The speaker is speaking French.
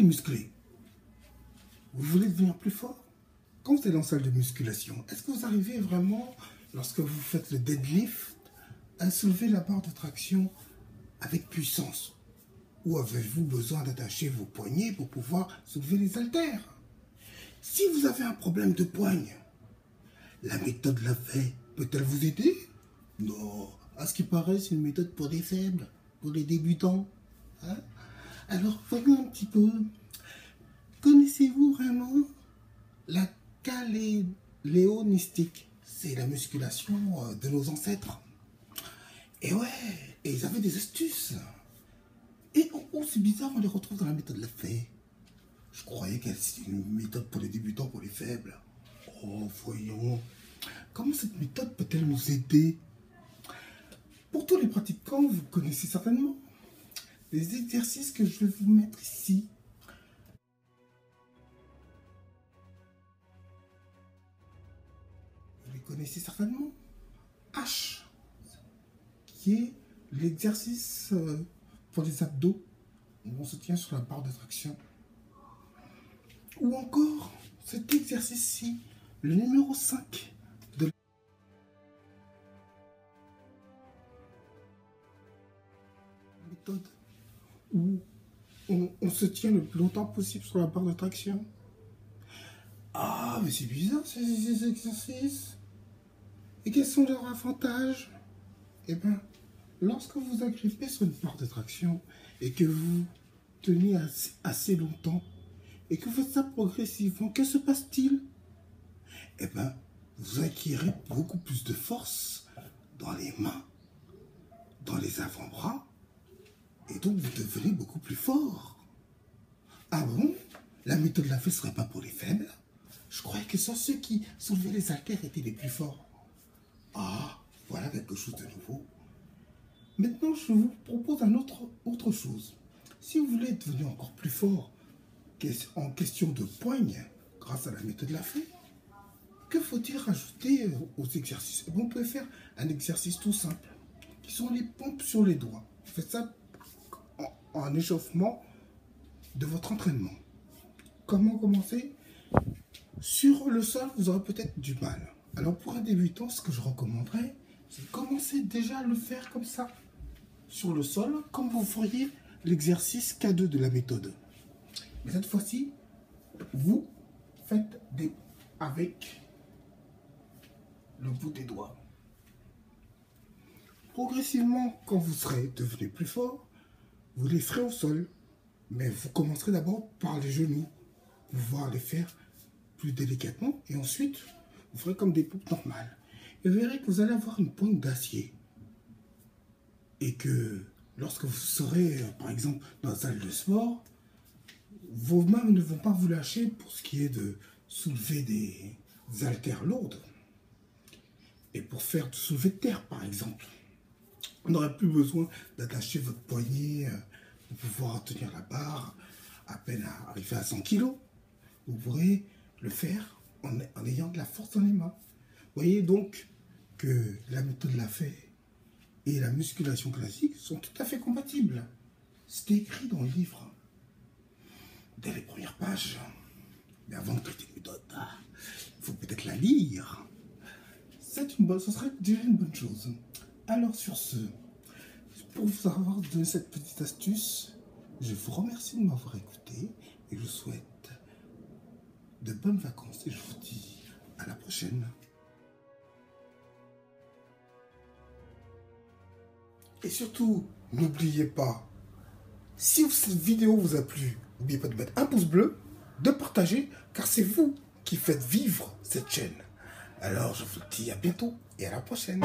musclé. Vous voulez devenir plus fort? Quand vous êtes dans la salle de musculation, est-ce que vous arrivez vraiment, lorsque vous faites le deadlift, à soulever la barre de traction avec puissance? Ou avez-vous besoin d'attacher vos poignets pour pouvoir soulever les haltères? Si vous avez un problème de poigne, la méthode Lafay peut-elle vous aider? Non, à ce qui paraît, c'est une méthode pour les faibles, pour les débutants. Hein? Alors, voyons un petit peu. Connaissez-vous vraiment la caléonistique? C'est la musculation de nos ancêtres. Et ouais, et ils avaient des astuces. Et oh, c'est bizarre, on les retrouve dans la méthode Lafay. Je croyais qu'elle c'était une méthode pour les débutants, pour les faibles. Oh, voyons. Comment cette méthode peut-elle nous aider? Pour tous les pratiquants, vous connaissez certainement les exercices que je vais vous mettre ici. Vous les connaissez certainement. H, qui est l'exercice pour les abdos, où on se tient sur la barre de traction. Ou encore cet exercice-ci, le numéro 5 de la méthode, où on se tient le plus longtemps possible sur la barre de traction. Ah, mais c'est bizarre ces exercices. Et quels sont leurs avantages? Eh bien, lorsque vous agrippez sur une barre de traction et que vous tenez assez longtemps, et que vous faites ça progressivement, que se passe-t-il? Eh bien, vous acquérez beaucoup plus de force dans les mains, dans les avant-bras, et donc vous devenez beaucoup plus fort. Ah bon? La méthode Lafay ne serait pas pour les faibles? Je croyais que ce sont ceux qui soulevaient les haltères étaient les plus forts. Ah, voilà quelque chose de nouveau. Maintenant, je vous propose autre chose. Si vous voulez devenir encore plus fort, en question de poigne, grâce à la méthode Lafay, que faut-il rajouter aux exercices? Eh bien, on peut faire un exercice tout simple, qui sont les pompes sur les doigts. Vous faites ça en échauffement de votre entraînement. Comment commencer? Sur le sol, vous aurez peut-être du mal. Alors pour un débutant, ce que je recommanderais, c'est de commencer déjà à le faire comme ça, sur le sol, comme vous feriez l'exercice K2 de la méthode. Mais cette fois-ci, vous faites avec le bout des doigts. Progressivement, quand vous serez devenu plus fort, vous les ferez au sol. Mais vous commencerez d'abord par les genoux, pour pouvoir les faire plus délicatement. Et ensuite, vous ferez comme des pompes normales. Et vous verrez que vous allez avoir une pointe d'acier. Et que lorsque vous serez, par exemple, dans la salle de sport, vos mains ne vont pas vous lâcher pour ce qui est de soulever des haltères lourdes. Et pour faire du soulevé de terre, par exemple, on n'aurait plus besoin d'attacher votre poignet pour pouvoir tenir la barre à peine à arriver à 100 kg. Vous pourrez le faire en ayant de la force dans les mains. Vous voyez donc que la méthode Lafay et la musculation classique sont tout à fait compatibles. C'est écrit dans le livre, dès les premières pages. Mais avant de traiter une méthode, il faut peut-être la lire. Ce serait déjà une bonne chose. Alors sur ce, pour vous avoir donné cette petite astuce, je vous remercie de m'avoir écouté et je vous souhaite de bonnes vacances et je vous dis à la prochaine. Et surtout, n'oubliez pas, si cette vidéo vous a plu, n'oubliez pas de mettre un pouce bleu, de partager, car c'est vous qui faites vivre cette chaîne. Alors je vous dis à bientôt et à la prochaine.